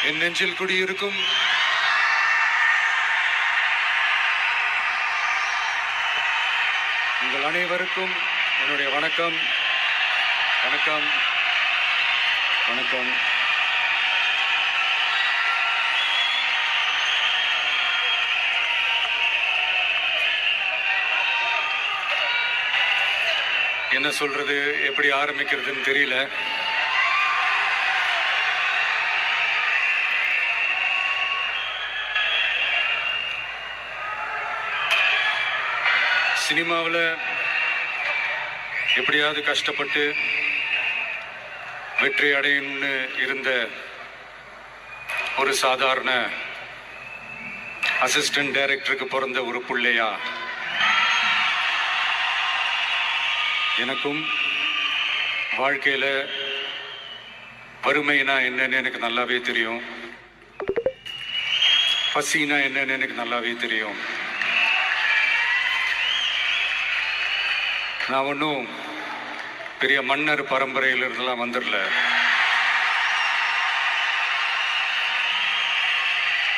என் நெஞ்சில் குடியிருக்கும் உங்கள் அனைவருக்கும் என்னுடைய வணக்கம். வணக்கம் வணக்கம். என்ன சொல்றது, எப்படி ஆரம்பிக்கிறதுன்னு தெரியல. சினிமாவில் எப்படியாவது கஷ்டப்பட்டு வெற்றி அடையணும்னு இருந்த ஒரு சாதாரண அசிஸ்டன்ட் டைரக்டருக்கு பிறந்த ஒரு பிள்ளையா எனக்கும் வாழ்க்கையில் வறுமைனா என்னன்னு எனக்கு நல்லாவே தெரியும், பசினா என்னன்னு எனக்கு நல்லாவே தெரியும். நான் ஒன்றும் பெரிய மன்னர் பரம்பரையிலிருந்தெல்லாம் வந்துடல.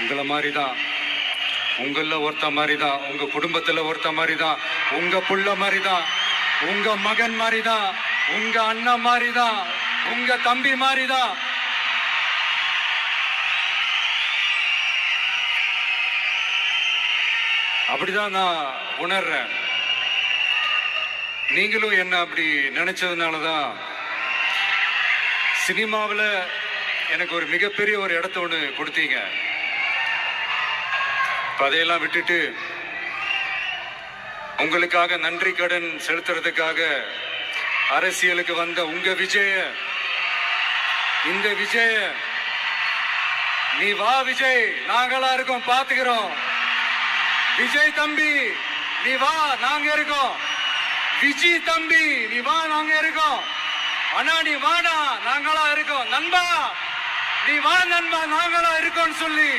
உங்களை மாதிரி தான், உங்களில் ஒருத்த மாதிரி தான், உங்கள் குடும்பத்தில் ஒருத்த மாதிரி தான், உங்கள் புள்ள மாதிரி தான், உங்கள் மகன் மாதிரி தான், உங்கள் அண்ணன் மாதிரி தான், உங்கள் தம்பி மாதிரி தான். அப்படிதான் நான் உணர்றேன். நீங்களும் என்ன அப்படி நினைச்சதுனால தான் சினிமாவில் எனக்கு ஒரு மிகப்பெரிய ஒரு இடத்த ஒன்று கொடுத்தீங்க. அதையெல்லாம் விட்டுட்டு உங்களுக்காக நன்றி கடன் செலுத்துறதுக்காக அரசியலுக்கு வந்த உங்க விஜய, இந்த விஜய, நீ வா விஜய், நாங்களா இருக்கோம், பாத்துக்கிறோம். விஜய் தம்பி நீ வா, நாங்க இருக்கோம். விஜய் தம்பி நீ வா, நாங்க இருக்கோம். அண்ணா நீ வாடா, நாங்களா இருக்கோம். நண்பா நீ வா நண்பா, நாங்களா இருக்கோம் சொல்லி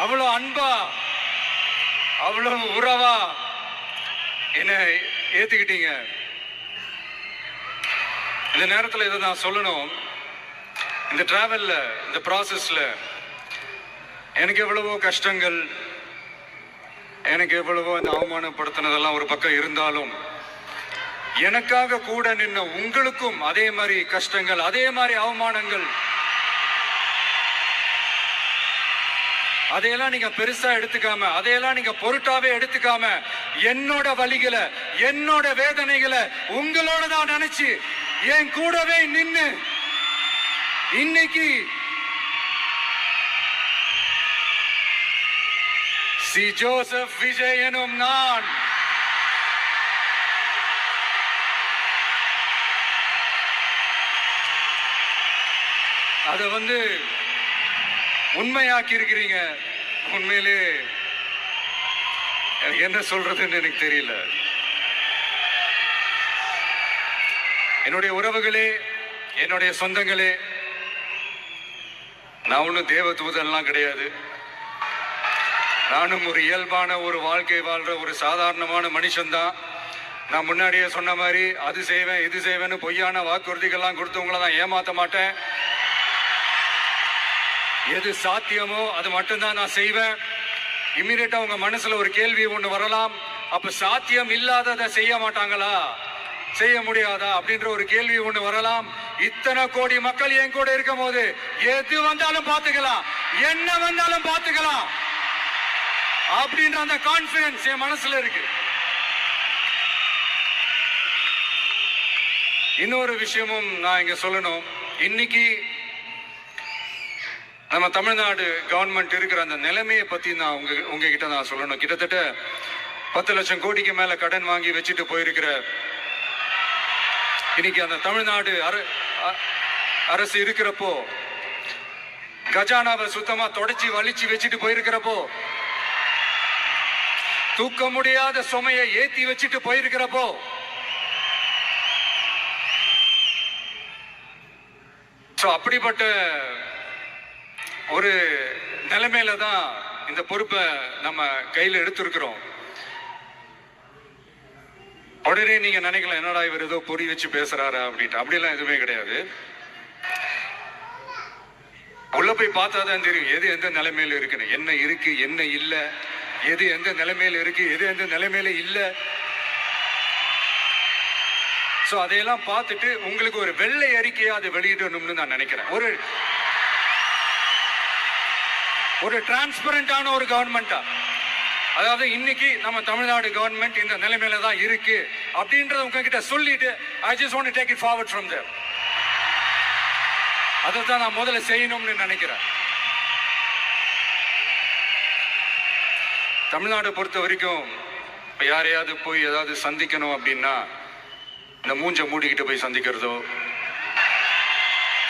அவ்வளவு அன்பா, அவ்வளவு உறவா என்ன ஏத்துக்கிட்டீங்க. இந்த நேரத்தில் இதை நான் சொல்லணும். இந்த டிராவல்ல, இந்த ப்ராசஸ்ல எனக்கு எவ்வளவோ கஷ்டங்கள், எனக்கு எவ்வளவோ இந்த அவமானப்படுத்தினதெல்லாம் ஒரு பக்கம் இருந்தாலும், எனக்காக கூட நின்ன உங்களுக்கும் அதே மாதிரி கஷ்டங்கள், அதே மாதிரி அவமானங்கள், அதையெல்லாம் நீங்க பெருசா எடுத்துக்காம, அதையெல்லாம் நீங்க பொருட்டாவே எடுத்துக்காம, என்னோட வலிகளை, என்னோட வேதனைகளை உங்களோட தான் நினைச்சு என் கூடவே நின்னு இன்னைக்கு சி ஜோசப் விஜய் எனும் நான் அதை உண்மையாக்கி இருக்கிறீங்க. உண்மையிலே எனக்கு என்ன சொல்றதுன்னு எனக்கு தெரியல. என்னுடைய உறவுகளே, என்னுடைய சொந்தங்களே, நான் ஒன்றும் தேவ தூதன்லாம் கிடையாது. நானும் ஒரு இயல்பான ஒரு வாழ்க்கை வாழ்ற ஒரு சாதாரணமான மனுஷன்தான். நான் முன்னாடியே சொன்ன மாதிரி அது செய்வேன் இது செய்வேன்னு பொய்யான வாக்குறுதிகள்லாம் கொடுத்தவங்கள தான் ஏமாற்ற மாட்டேன். எது சாத்தியமோ அது மட்டும்தான் நான் செய்வேன். இம்மிடியட்டா உங்க மனசுல ஒரு கேள்வி ஒண்ணு வரலாம், அப்ப சாத்தியம் இல்லாததை செய்ய மாட்டாங்களா, செய்ய முடியாதா அப்படின்ற ஒரு கேள்வி ஒண்ணு வரலாம். இத்தனை கோடி மக்கள் என் கூட இருக்கும் போது எது வந்தாலும் பாத்துக்கலாம், என்ன வந்தாலும் பாத்துக்கலாம் அப்படின்ற அந்த கான்பிடன்ஸ் என் மனசுல இருக்கு. இன்னொரு விஷயமும் நான் இங்க சொல்லணும். இன்னைக்கு நம்ம தமிழ்நாடு கவர்மெண்ட் இருக்கிற அந்த நிலைமையை பத்தி நான் உங்ககிட்ட நான் சொல்லணும். கிட்டத்தட்ட 10 லட்சம் கோடிக்கு மேல கடன் வாங்கி வச்சுட்டு போயிருக்கிற இன்னைக்கு அந்த தமிழ்நாடு அரசு இருக்கிறப்போ, கஜானாவை சுத்தமா தொடச்சி வலிச்சு வச்சுட்டு போயிருக்கிறப்போ, தூக்க முடியாத சுமையை ஏத்தி வச்சுட்டு போயிருக்கிறப்போ, அப்படிப்பட்ட ஒரு நிலைமையில தான் இந்த பொறுப்பை நம்ம கையில் எடுத்திருக்கிறோம். உடனே நீங்க நினைக்கலாம், என்னடா இவர் ஏதோ பொறி வச்சு பேசுறாரா அப்படின்ட்டு. அப்படிலாம் எதுவுமே கிடையாது. உள்ள போய் பார்த்தாதான் தெரியும் எது எந்த நிலைமையில இருக்குன்னு, என்ன இருக்கு என்ன இல்லை, எது எந்த நிலைமையில இருக்கு எது எந்த நிலைமையில இல்லை. சோ அதையெல்லாம் பார்த்துட்டு உங்களுக்கு ஒரு வெள்ளை அறிக்கையா அதை வெளியிடணும்னு நான் நினைக்கிறேன். ஒரு டிரான்ஸ்பரண்டான ஒரு கவர்மெண்டா, அதாவது இன்னைக்கு நம்ம தமிழ்நாடு கவர்மெண்ட் இந்த நிலைமையில தான் இருக்கு அப்படின்றத உங்ககிட்ட சொல்லிட்டு I just want to take it forward from there. அதை தான் நான் முதல்ல செய்யணும்னு நினைக்கிறேன். தமிழ்நாடு பொறுத்த வரைக்கும் இப்ப யாரையாவது போய் ஏதாவது சந்திக்கணும் அப்படின்னா இந்த மூஞ்ச மூடிக்கிட்டு போய் சந்திக்கிறதோ,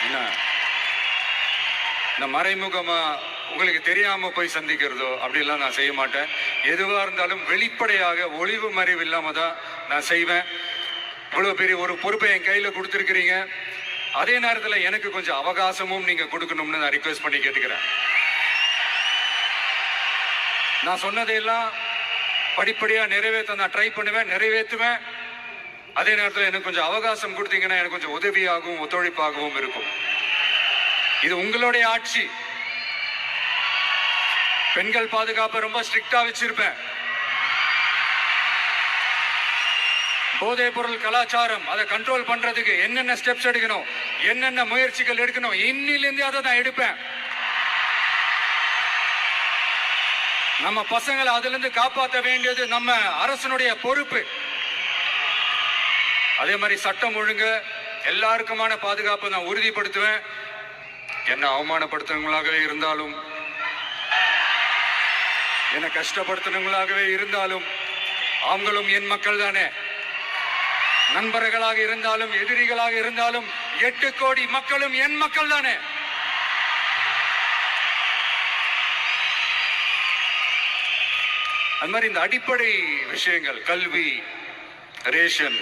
என்ன இந்த மறைமுகமா உங்களுக்கு தெரியாம போய் சந்திக்கிறதோ அப்படிலாம் நான் செய்ய மாட்டேன். எதுவா இருந்தாலும் வெளிப்படையாக ஒளிவு மறைவு இல்லாம தான் நான் செய்வேன். இவ்வளவு பெரிய ஒரு பொறுப்பை என் கையில கொடுத்துருக்கிறீங்க. அதே நேரத்தில் எனக்கு கொஞ்சம் அவகாசமும் நீங்க கொடுக்கணும்னு நான் ரிக்வெஸ்ட் பண்ணி கேட்டுக்கிறேன். நான் சொன்னதையெல்லாம் படிப்படியா நிறைவேற்ற நான் ட்ரை பண்ணுவேன், நிறைவேற்றுவேன். அதே நேரத்தில் எனக்கு கொஞ்சம் அவகாசம் கொடுத்தீங்கன்னா எனக்கு கொஞ்சம் உதவியாகவும் ஒத்துழைப்பாகவும் இருக்கும். இது உங்களுடைய ஆட்சி. பெண்கள் பாதுகாப்பை ரொம்ப ஸ்ட்ரிக்டா வச்சிருப்பேன். போதைப் பொருள் கலாச்சாரம் அதை கண்ட்ரோல் பண்றதுக்கு என்னென்ன ஸ்டெப்ஸ் எடுக்கணும், என்னென்ன முயற்சிகள் எடுக்கணும், இன்னிலிருந்து அதை நான் எடுப்பேன். நம்ம பசங்களை அதுல இருந்து காப்பாற்ற வேண்டியது நம்ம அரசனுடைய பொறுப்பு. அதே மாதிரி சட்டம் ஒழுங்கு எல்லாருக்குமான பாதுகாப்பை நான் உறுதிப்படுத்துவேன். என்ன அவமானப்படுத்துறவங்களாகவே இருந்தாலும், என்ன கஷ்டப்படுத்துறவங்களாகவே இருந்தாலும், அவங்களும் என் மக்கள் தானே. நண்பர்களாக இருந்தாலும் எதிரிகளாக இருந்தாலும் 8 கோடி மக்களும் என் மக்கள் தானே. அது மாதிரி இந்த அடிப்படை விஷயங்கள், கல்வி, ரேஷன்,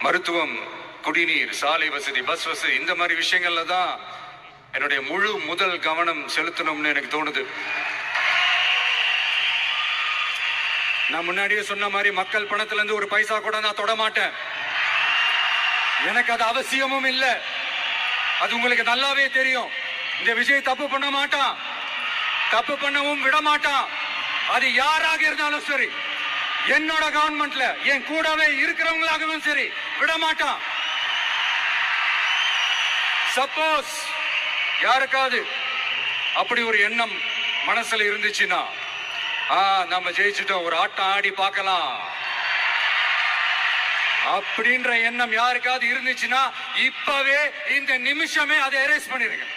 மருத்துவம், குடிநீர், சாலை வசதி, பஸ் வசதி, இந்த மாதிரி விஷயங்கள்ல தான் என்னுடைய முதல் கவனம் செலுத்தணும்னு எனக்கு தோணுது. நான் முன்னாடியே சொன்ன மாதிரி மக்கள் பணத்துல இருந்து ஒரு பைசா கூட நான் தொட மாட்டேன். எனக்கு அது அவசியமும் இல்லை. அது உங்களுக்கு நல்லாவே தெரியும். இந்த விஜய் தப்பு பண்ண மாட்டான், தப்பு பண்ணவும் விட மாட்டான். அது யாராக இருந்தாலும் சரி, என்னோட கவர்மெண்ட்ல என் கூடவே இருக்கிறவங்களாகவும் சரி விட மாட்டான். சப்போஸ் யாருக்காவது அப்படி ஒரு எண்ணம் மனசுல இருந்துச்சுன்னா, நம்ம ஜெயிச்சுட்டோம், ஒரு ஆட்டம் ஆடி பார்க்கலாம் அப்படின்ற எண்ணம் யாருக்காவது இருந்துச்சுன்னா இப்பவே இந்த நிமிஷமே அதை எரேஸ் பண்ணிருங்க.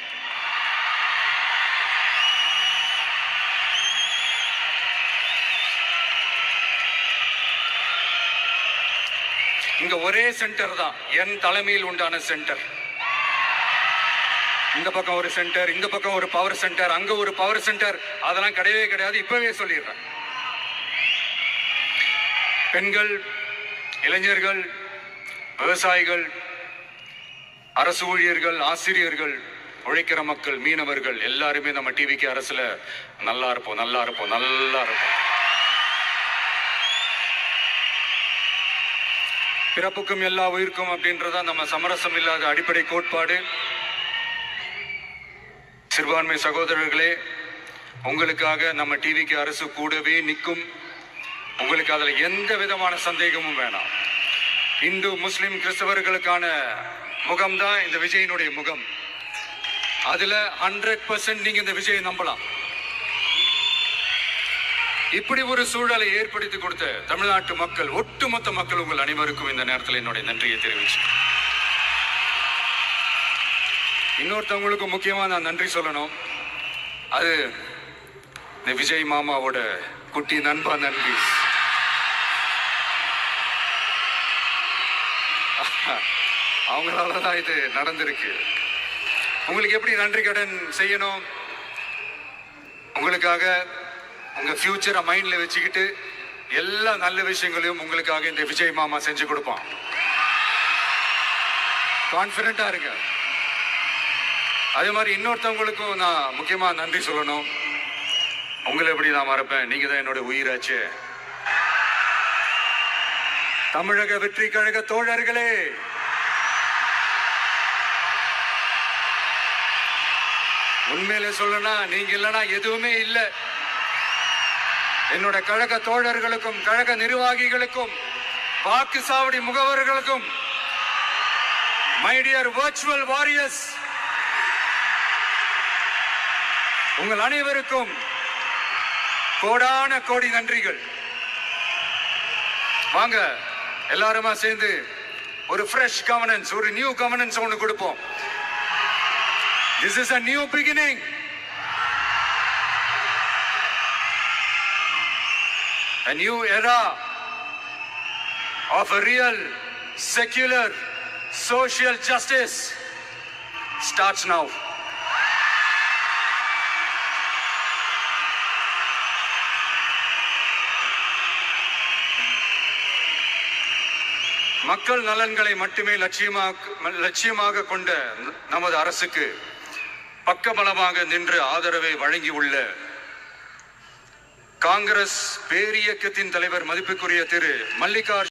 இங்க ஒரே சென்டர் தான், என் தலைமையில் உண்டான சென்டர். இந்த பக்கம் ஒரு சென்டர், இந்த பக்கம் ஒரு பவர் சென்டர், அங்க ஒரு பவர் சென்டர், அதெல்லாம் கிடையவே கிடையாது. இப்பவே சொல்லிடுறேன். பெண்கள், இளைஞர்கள், விவசாயிகள், அரசு ஊழியர்கள், ஆசிரியர்கள், உழைக்கிற மக்கள், மீனவர்கள் எல்லாருமே நம்ம டிவிக்கு அரசுல நல்லா இருப்போம், நல்லா இருப்போம், நல்லா இருப்போம். பிறப்புக்கும் எல்லா உயிருக்கும் அப்படின்றதா நம்ம சமரசம் இல்லாத அடிப்படை கோட்பாடு. சிறுபான்மை சகோதரர்களே, உங்களுக்காக நம்ம டிவிக்கு அரசு கூடவே நிற்கும். உங்களுக்கு அதுல எந்த விதமான சந்தேகமும் வேணாம். இந்து, முஸ்லிம், கிறிஸ்தவர்களுக்கான முகம் தான் இந்த விஜயினுடைய முகம். அதுல 100% நீங்க இந்த விஜயை நம்பலாம். இப்படி ஒரு சூழலை ஏற்படுத்தி கொடுத்த தமிழ்நாட்டு மக்கள், ஒட்டுமொத்த மக்கள், உங்கள் அனைவருக்கும் இந்த நேரத்தில் என்னுடைய நன்றியை தெரிவிச்சு, இன்னொருத்தவங்களுக்கு முக்கியமா நான் நன்றி சொல்லணும். அது இந்த விஜய் மாமாவோட குட்டி நண்பா நன்றி. அவங்களாலதான் இது நடந்திருக்கு. உங்களுக்கு எப்படி நன்றி கடன் செய்யணும்? உங்களுக்காக உங்க ஃபியூச்சரை மைண்ட்ல வச்சுக்கிட்டு எல்லா நல்ல விஷயங்களையும் உங்களுக்காக இந்த விஜய் மாமா செஞ்சு கொடுப்பான். கான்பிடண்டா இருங்க. அதே மாதிரி இன்னொருத்தவங்களுக்கும் நான் முக்கியமா நன்றி சொல்லணும். உங்களை எப்படி நான் மறப்பேன்? நீங்க தான் என்னோட உயிராச்சு. தமிழக வெற்றி கழக தோழர்களே, உண்மையில சொல்லனா நீங்க இல்லனா எதுவுமே இல்லை. என்னோட கழக தோழர்களுக்கும் கழக நிர்வாகிகளுக்கும் வாக்கு சாவடி முகவர்களுக்கும், மை டியர் வர்ச்சுவல் வாரியர்ஸ், உங்கள் அனைவருக்கும் கோடான கோடி நன்றிகள். வாங்க எல்லாருமா சேர்ந்து ஒரு ஃப்ரெஷ் கவர்னன்ஸ், ஒரு நியூ கவர்னன்ஸ் ஒன்று கொடுப்போம். This is a new beginning. A new era of a real, secular, social justice starts now. மக்கள் நலன்களை மட்டுமே லட்சியமாக கொண்ட நமது அரசுக்கு பக்கபலமாக நின்று ஆதரவை வழங்கியுள்ள காங்கிரஸ் பேரியக்கத்தின் தலைவர் மதிப்புக்குரிய திரு மல்லிகார்ஜுன